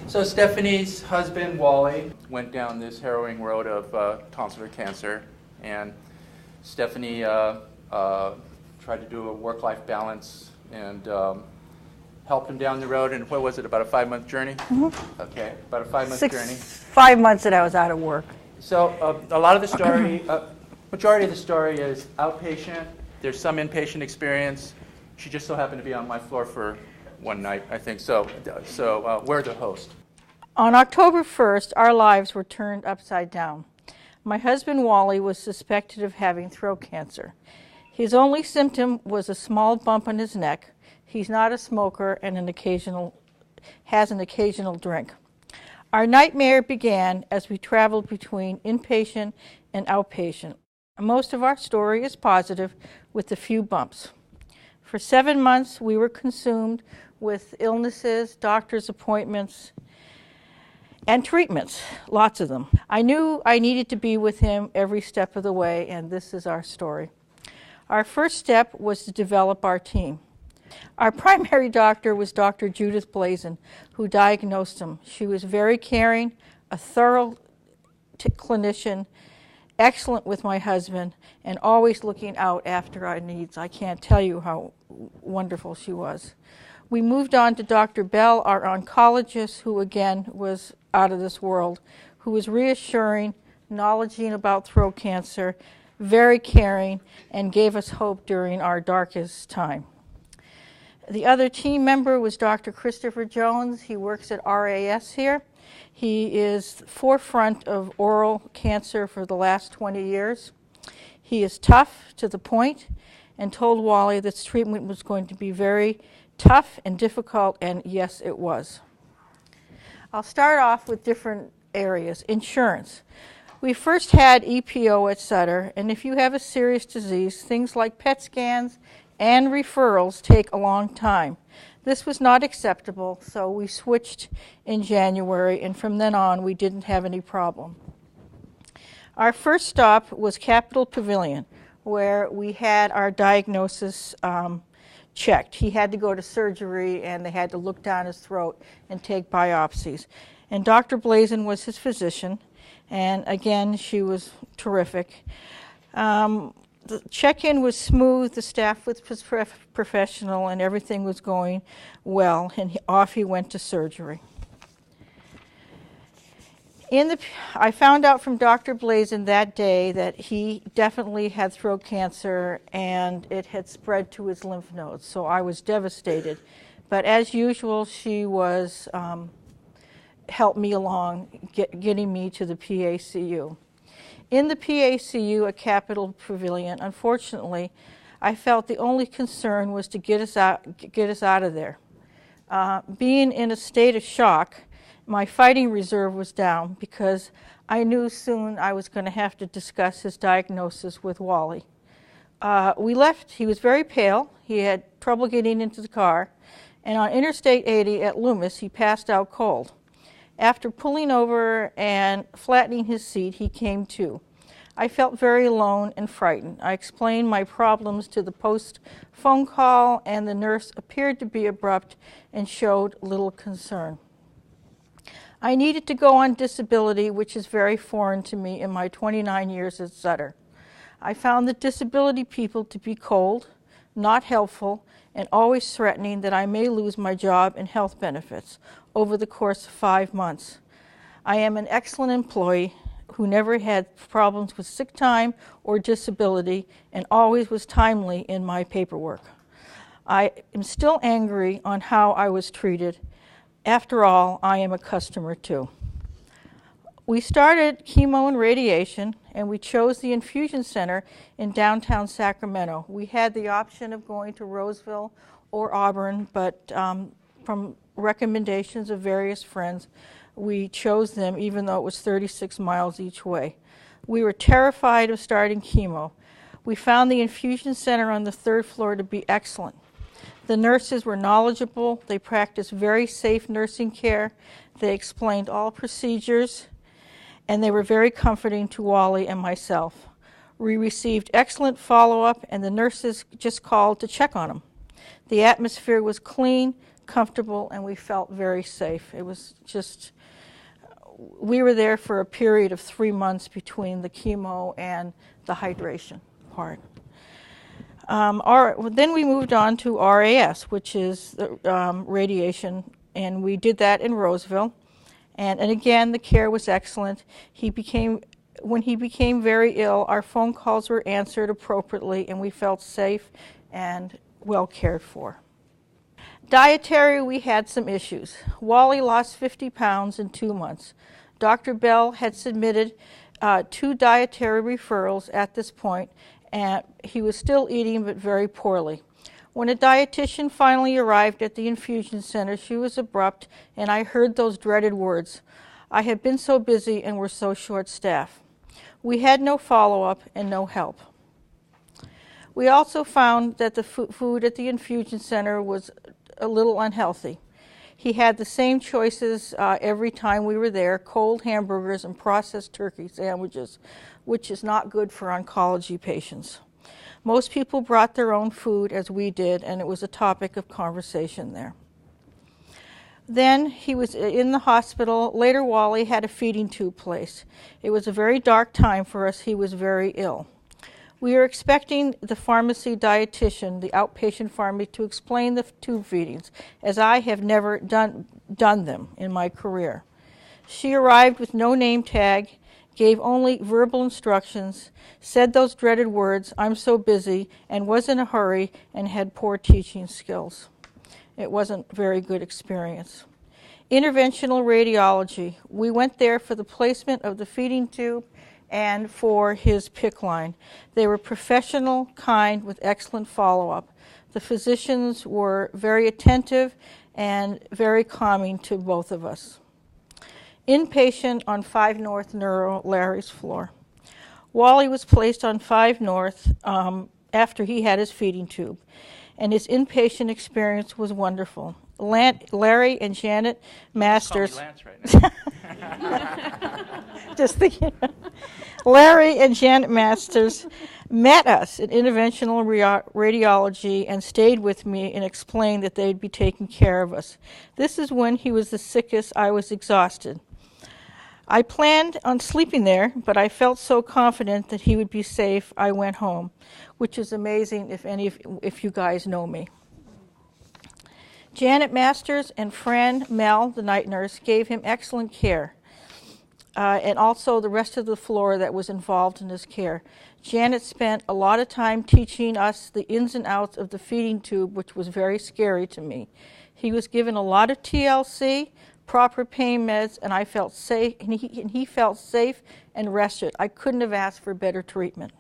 So Stephanie's husband, Wally, went down this harrowing road of tonsillar cancer, and Stephanie tried to do a work-life balance and helped him down the road. And what was it, about a 5-month journey? Mm-hmm. Okay, about a 5-month journey. 5 months that I was out of work. So a lot of the story, majority of the story is outpatient. There's some inpatient experience. She just so happened to be on my floor for one night, I think. So we're the host. On October 1st, our lives were turned upside down. My husband, Wally, was suspected of having throat cancer. His only symptom was a small bump on his neck. He's not a smoker and has an occasional drink. Our nightmare began as we traveled between inpatient and outpatient. Most of our story is positive, with a few bumps. For 7 months, we were consumed with illnesses, doctor's appointments, and treatments, lots of them. I knew I needed to be with him every step of the way, and this is our story. Our first step was to develop our team. Our primary doctor was Dr. Judith Blazin, who diagnosed him. She was very caring, a thorough clinician, excellent with my husband, and always looking out after our needs. I can't tell you how wonderful she was. We moved on to Dr. Bell, our oncologist, who again was out of this world, who was reassuring, knowledgeable about throat cancer, very caring, and gave us hope during our darkest time. The other team member was Dr. Christopher Jones. He works at RAS here. He is forefront of oral cancer for the last 20 years. He is tough to the point and told Wally that treatment was going to be very tough and difficult, and yes, it was. I'll start off with different areas. Insurance. We first had EPO at Sutter, and if you have a serious disease, things like PET scans and referrals take a long time. This was not acceptable, so we switched in January, and from then on, we didn't have any problem. Our first stop was Capitol Pavilion, where we had our diagnosis checked. He had to go to surgery, and they had to look down his throat and take biopsies. And Dr. Blazin was his physician, and again, she was terrific. The check-in was smooth, the staff was professional, and everything was going well, and off he went to surgery. I found out from Dr. Blazin that day that he definitely had throat cancer, and it had spread to his lymph nodes, so I was devastated. But as usual, she was helped me along, getting me to the PACU. In the PACU at Capitol Pavilion, unfortunately, I felt the only concern was to get us out of there. Being in a state of shock, my fighting reserve was down because I knew soon I was going to have to discuss his diagnosis with Wally. We left. He was very pale. He had trouble getting into the car. And on Interstate 80 at Loomis, he passed out cold. After pulling over and flattening his seat, he came to. I felt very alone and frightened. I explained my problems to the post-phone call, and the nurse appeared to be abrupt and showed little concern. I needed to go on disability, which is very foreign to me in my 29 years at Sutter. I found the disability people to be cold, not helpful, and always threatening that I may lose my job and health benefits over the course of 5 months. I am an excellent employee who never had problems with sick time or disability and always was timely in my paperwork. I am still angry on how I was treated. After all, I am a customer too. We started chemo and radiation, and we chose the infusion center in downtown Sacramento. We had the option of going to Roseville or Auburn, but from recommendations of various friends, we chose them even though it was 36 miles each way. We were terrified of starting chemo. We found the infusion center on the 3rd floor to be excellent. The nurses were knowledgeable. They practiced very safe nursing care. They explained all procedures, and they were very comforting to Wally and myself. We received excellent follow-up, and the nurses just called to check on him. The atmosphere was clean, comfortable, and we felt very safe. It was just, we were there for a period of 3 months between the chemo and the hydration part. Then we moved on to RAS, which is the radiation, and we did that in Roseville. And again, the care was excellent. When he became very ill, our phone calls were answered appropriately, and we felt safe and well cared for. Dietary, we had some issues. Wally lost 50 pounds in 2 months. Dr. Bell had submitted 2 dietary referrals at this point, and he was still eating but very poorly. When a dietitian finally arrived at the infusion center, she was abrupt, and I heard those dreaded words, "I have been so busy and we're so short-staffed." We had no follow-up and no help. We also found that the food at the infusion center was a little unhealthy. He had the same choices every time we were there, cold hamburgers and processed turkey sandwiches, which is not good for oncology patients. Most people brought their own food, as we did, and it was a topic of conversation there. Then he was in the hospital. Later, Wally had a feeding tube placed. It was a very dark time for us. He was very ill. We were expecting the pharmacy dietitian, the outpatient pharmacy, to explain the tube feedings, as I have never done them in my career. She arrived with no name tag, gave only verbal instructions, said those dreaded words, "I'm so busy," and was in a hurry and had poor teaching skills. It wasn't a very good experience. Interventional radiology. We went there for the placement of the feeding tube and for his PICC line. They were professional, kind, with excellent follow-up. The physicians were very attentive and very calming to both of us. Inpatient on 5 North Neuro, Larry's floor. Wally was placed on 5 North after he had his feeding tube, and his inpatient experience was wonderful. Larry and Janet Masters. Call me Lance right now. Just thinking. Larry and Janet Masters met us in interventional radiology and stayed with me and explained that they'd be taking care of us. This is when he was the sickest. I was exhausted. I planned on sleeping there, but I felt so confident that he would be safe, I went home, which is amazing if you guys know me. Janet Masters and Fran Mel, the night nurse, gave him excellent care, and also the rest of the floor that was involved in his care. Janet spent a lot of time teaching us the ins and outs of the feeding tube, which was very scary to me. He was given a lot of TLC, proper pain meds, and I felt safe, and he felt safe and rested. I couldn't have asked for better treatment.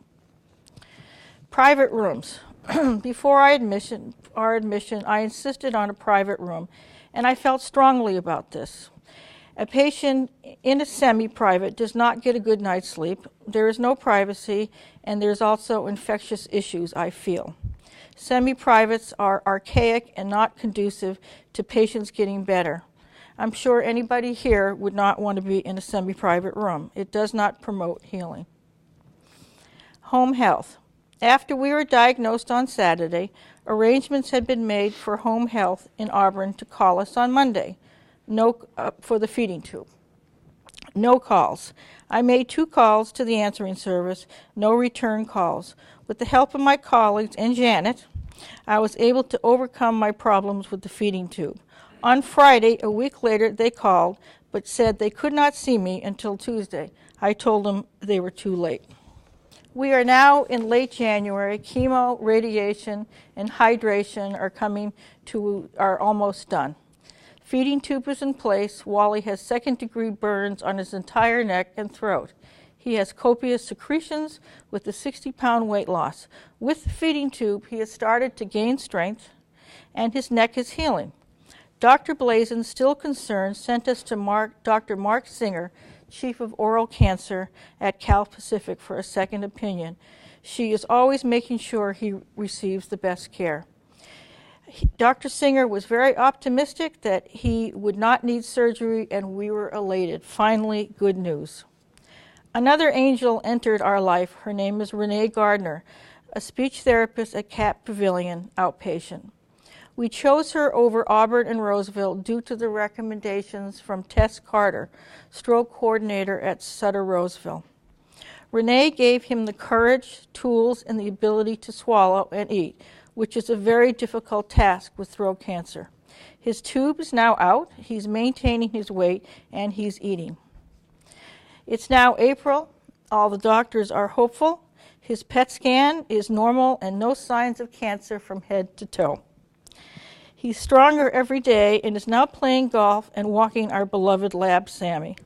Private rooms. Before our admission, I insisted on a private room, and I felt strongly about this. A patient in a semi-private does not get a good night's sleep. There is no privacy, and there's also infectious issues, I feel. Semi-privates are archaic and not conducive to patients getting better. I'm sure anybody here would not want to be in a semi-private room. It does not promote healing. Home health. After we were diagnosed on Saturday, arrangements had been made for home health in Auburn to call us on Monday for the feeding tube. No calls. I made 2 calls to the answering service, no return calls. With the help of my colleagues and Janet, I was able to overcome my problems with the feeding tube. On Friday, a week later, they called, but said they could not see me until Tuesday. I told them they were too late. We are now in late January. Chemo, radiation, and hydration are almost done. Feeding tube is in place. Wally has second-degree burns on his entire neck and throat. He has copious secretions with a 60-pound weight loss. With the feeding tube, he has started to gain strength, and his neck is healing. Dr. Blazin, still concerned, sent us to Dr. Mark Singer, Chief of Oral Cancer at Cal Pacific, for a second opinion. She is always making sure he receives the best care. Dr. Singer was very optimistic that he would not need surgery, and we were elated. Finally, good news. Another angel entered our life. Her name is Renee Gardner, a speech therapist at Cap Pavilion, outpatient. We chose her over Auburn and Roseville due to the recommendations from Tess Carter, stroke coordinator at Sutter Roseville. Renee gave him the courage, tools, and the ability to swallow and eat, which is a very difficult task with throat cancer. His tube is now out, he's maintaining his weight, and he's eating. It's now April. All the doctors are hopeful. His PET scan is normal and no signs of cancer from head to toe. He's stronger every day and is now playing golf and walking our beloved lab, Sammy.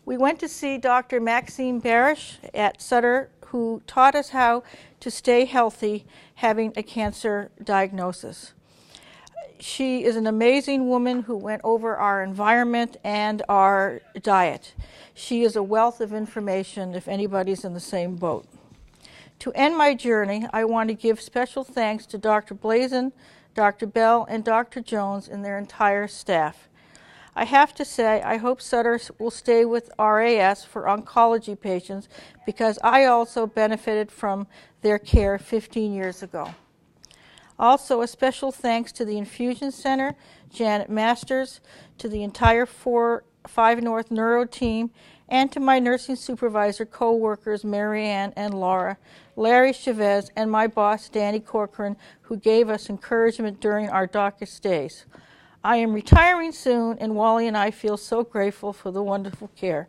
We went to see Dr. Maxine Barish at Sutter, who taught us how to stay healthy having a cancer diagnosis. She is an amazing woman who went over our environment and our diet. She is a wealth of information if anybody's in the same boat. To end my journey, I want to give special thanks to Dr. Blazin, Dr. Bell, and Dr. Jones and their entire staff. I have to say, I hope Sutter will stay with RAS for oncology patients because I also benefited from their care 15 years ago. Also, a special thanks to the Infusion Center, Janet Masters, to the entire 5 North Neuro team, and to my nursing supervisor co-workers Marianne and Laura, Larry Chavez, and my boss Danny Corcoran, who gave us encouragement during our darkest days. I am retiring soon, and Wally and I feel so grateful for the wonderful care.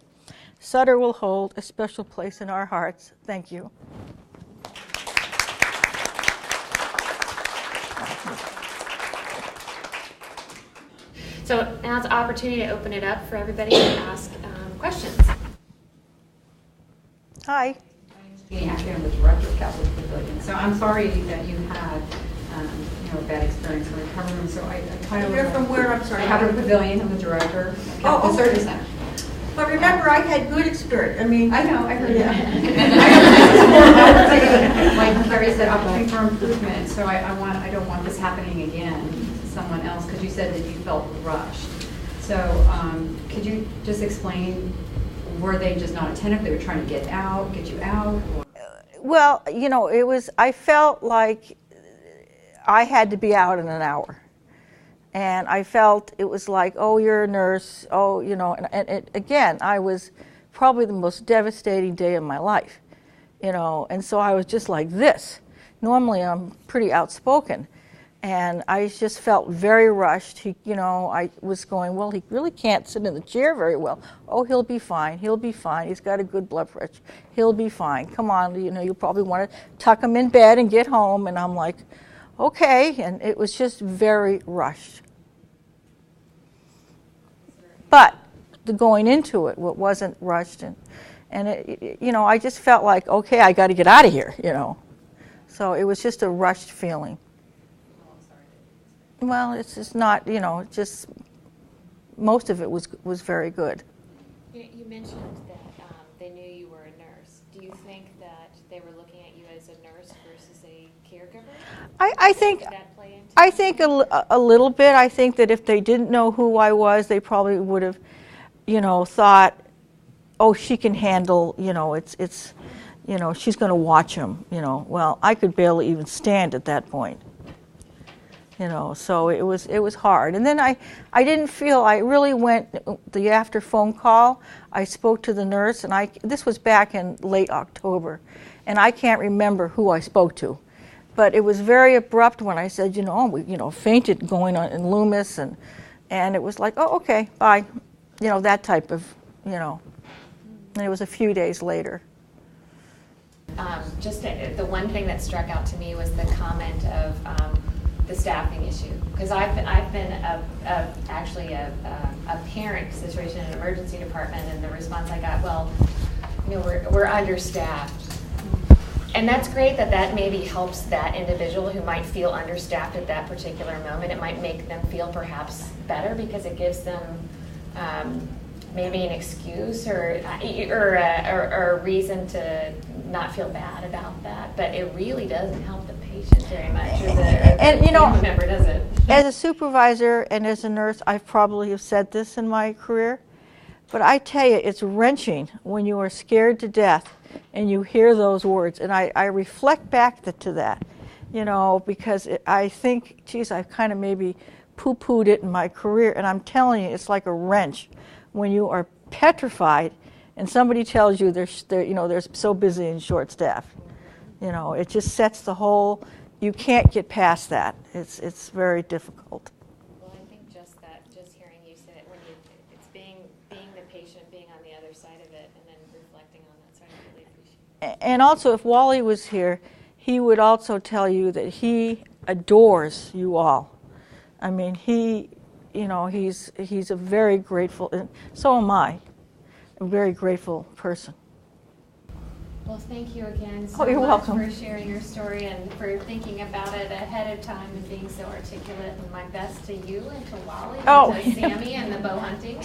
Sutter will hold a special place in our hearts. Thank you. So now it's an opportunity to open it up for everybody to ask questions. Hi. My name is Jeannie Hackett. I'm the director of Catholic Pavilion. So I'm sorry that you had a bad experience in the recovery room. So I kind of. You're from where? I'm sorry. Catholic Pavilion. I'm the director of Catholic Surgery Center. But remember, I had good experience. I mean, I know. I heard yeah. that. Like Carrie said, opportunity for improvement. So I don't want this happening again to someone else because you said that you felt rushed. So could you just explain? Were they just not attentive? They were trying to get you out? Or? Well, I felt like I had to be out in an hour. And I felt it was like, oh, you're a nurse. Oh, again, I was probably the most devastating day of my life, and so I was just like this. Normally I'm pretty outspoken. And I just felt very rushed. I was going, well, he really can't sit in the chair very well. Oh, he'll be fine. He'll be fine. He's got a good blood pressure. He'll be fine. Come on, you probably want to tuck him in bed and get home. And I'm like, okay. And it was just very rushed. But the going into it wasn't rushed. And I just felt like, okay, I got to get out of here, So it was just a rushed feeling. Well, it's just not, just most of it was very good. You mentioned that they knew you were a nurse. Do you think that they were looking at you as a nurse versus a caregiver? I think Did that play into I think a little bit. I think that if they didn't know who I was, they probably would have, thought, oh, she can handle, it's she's going to watch him, Well, I could barely even stand at that point. So it was hard. And then I didn't feel, I really went, the after phone call, I spoke to the nurse, and this was back in late October, and I can't remember who I spoke to. But it was very abrupt when I said, we, fainted going on in Loomis, and it was like, oh, okay, bye. That type of, and it was a few days later. Just the one thing that struck out to me was the comment of the staffing issue, because I've been actually a parent situation in an emergency department, and the response I got, well, we're understaffed, and that's great that maybe helps that individual who might feel understaffed at that particular moment. It might make them feel perhaps better because it gives them maybe an excuse or a reason to not feel bad about that, but it really doesn't help the patient very much, or the family member, does it? As a supervisor and as a nurse, I probably have said this in my career, but I tell you, it's wrenching when you are scared to death and you hear those words. And I reflect back to that, you know, because I think, geez, I've kind of maybe poo-pooed it in my career. And I'm telling you, it's like a wrench when you are petrified and somebody tells you they're so busy and short-staffed. You know, it just sets the whole, you can't get past that. It's very difficult. Well, I think just hearing you say it, it's being the patient, being on the other side of it, and then reflecting on that, so I really appreciate it. And also, if Wally was here, he would also tell you that he adores you all. I mean, he's a very grateful, and so am I, a very grateful person. Well, thank you again so you're much welcome. for sharing your story and for thinking about it ahead of time and being so articulate. And my best to you and to Wally and to Sammy and the bow hunting. And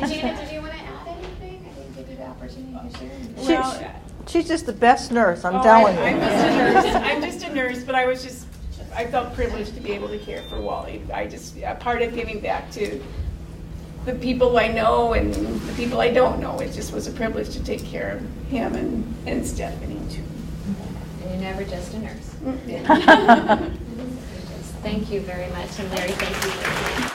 Janet, did you want to add anything? I didn't give you the opportunity to share. Well, she's just the best nurse, I'm telling you. I'm just a nurse. I'm just a nurse, but I felt privileged to be able to care for Wally. A part of giving back to the people I know and the people I don't know. It just was a privilege to take care of him and Stephanie too. And you're never just a nurse. Yeah. Thank you very much, and Larry, thank you.